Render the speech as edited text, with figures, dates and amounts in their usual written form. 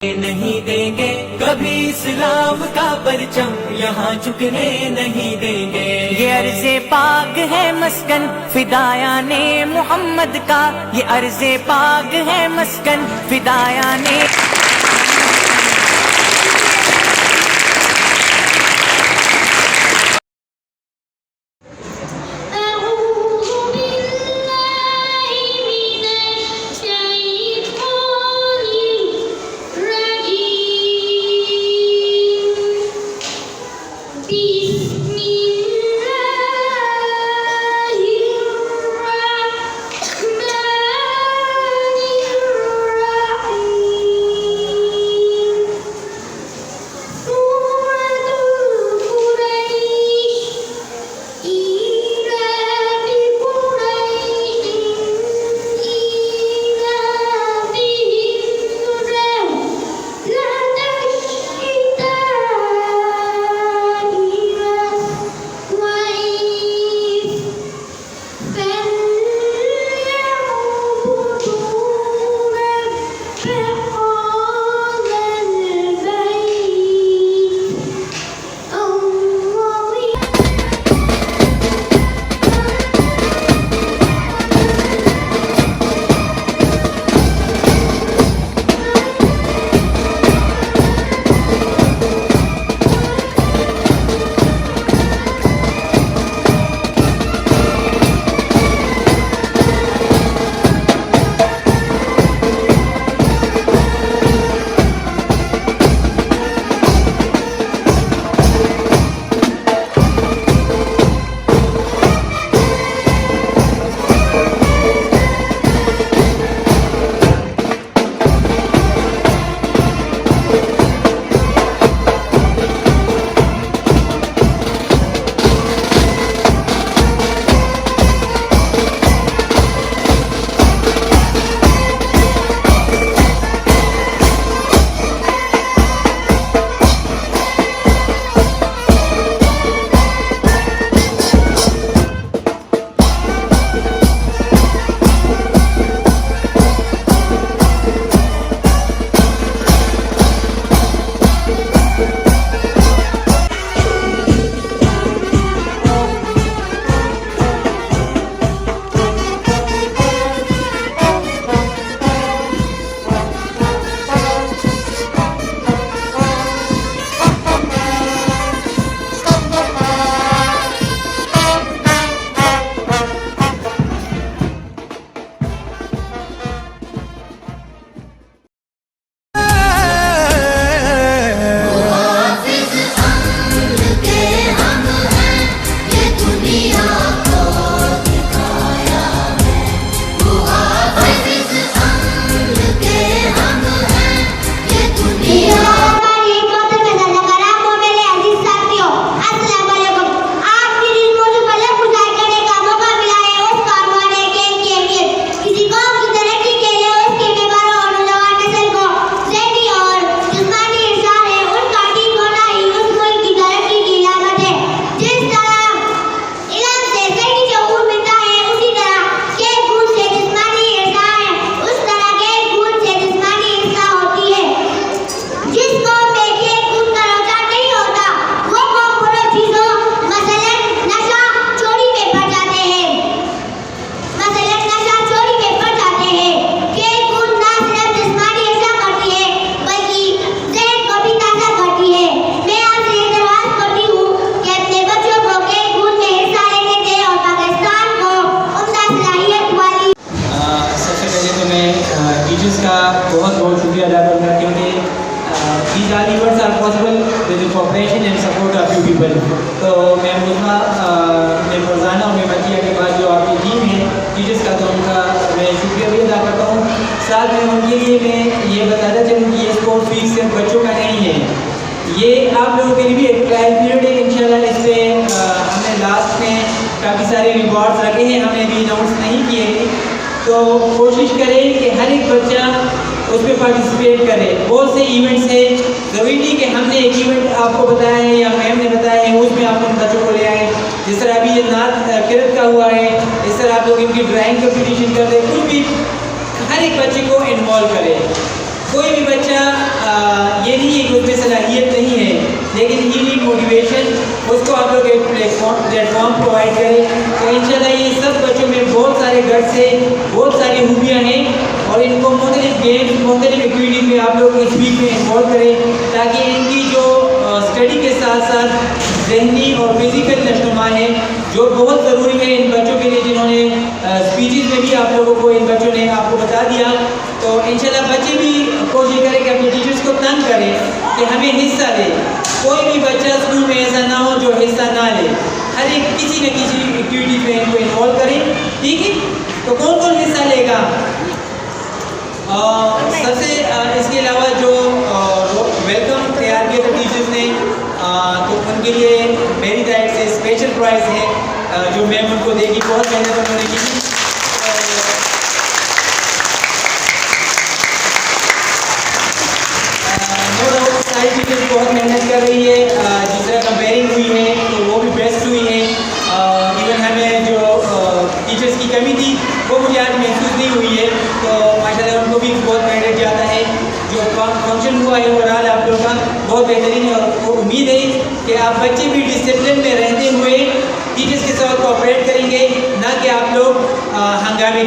नहीं देंगे कभी इस्लाम का परचम यहाँ झुकने नहीं देंगे। ये अर्ज़े पाक है मस्कन फिदायाने मोहम्मद का, ये अर्ज़े पाक है मस्कन फिदायाने। बहुत बहुत शुक्रिया अदा करूँगा क्योंकि these all events are possible with the cooperation and support of you people। तो मैं रोज़ाना और मेमतिया के बाद जो आपकी टीम है टीचर्स का, तो उनका मैं शुक्रिया भी अदा करता हूँ। साथ में उनके लिए मैं ये बताता चलूँ कि ये स्पोर्ट्स वीक सिर्फ बच्चों का नहीं है, ये आप लोगों के लिए भी एक ट्रायल पीरियड है। इंशाल्लाह इस पर हमने लास्ट में काफ़ी सारे रिवॉर्ड्स रखे हैं, हमने भी अनाउंस नहीं किए, तो कोशिश करें कि हर एक बच्चा उसमें पार्टिसिपेट करे। बहुत से इवेंट्स हैं, ज़रूरी नहीं कि हमने एक इवेंट आपको बताया है या मैम ने बताया है उसमें आप उन बच्चों को ले आए। जिस तरह अभी ये नात किरत का हुआ है, इस तरह आप लोग इनकी ड्राइंग कंपटीशन कर रहे हैं, कुछ भी हर एक बच्चे को इन्वॉल्व करें। कोई भी बच्चा ये नहीं है कि उसमें सलाहियत नहीं है, लेकिन ही नीड मोटिवेशन, उसको आप लोग एक प्लेटफॉर्म प्रोवाइड करें। तो इंशाल्लाह ये सब बच्चों में बहुत सारे गट्स है, बहुत सारी खूबियाँ हैं, और इनको मुख्तलिफ गेम्स, मुख्तलिफ एक्टिविटीज़ में आप लोग इस वीक में इन्वॉल्व करें, ताकि इनकी जो स्टडी के साथ साथ ज़हनी और फिज़िकल रहनुमा है, जो बहुत ज़रूरी है इन बच्चों के लिए, जिन्होंने स्पीचेस में भी आप लोगों को इन बच्चों ने आपको बता दिया। तो इंशाल्लाह बच्चे भी कोशिश करें कि अपने टीचर्स को तंग करें कि हमें हिस्सा दे। कोई भी बच्चा स्कूल में ऐसा ना हो जो हिस्सा ना ले, हर एक किसी न किसी एक्टिविटीज़ में इनको इन्वॉल्व करें, ठीक है। तो कौन कौन हिस्सा लेगा? सबसे इसके अलावा जो वेलकम तैयार किया था टीचर्स ने, तो उनके लिए मेरी तरफ से स्पेशल प्राइज़ है जो मैम उनको देगी। बहुत मेहनत उन्होंने की। सारी टीचर्स बहुत मेहनत कर रही है, जिस तरह कंपेयरिंग हुई है तो वो भी बेस्ट हुई है। इवन हमें जो टीचर्स की कमी थी वो मुझे आज महसूस नहीं हुई है, तो माशाल्लाह उनको भी बहुत क्रेडिट जाता है। जो फंक्शन हुआ है ओवरऑल आप लोगों का बहुत बेहतरीन है, और उम्मीद है कि आप बच्चे भी डिसिप्लिन में रहते हुए टीचर्स के साथ कोऑपरेट करेंगे, ना कि आप लोग हंगामे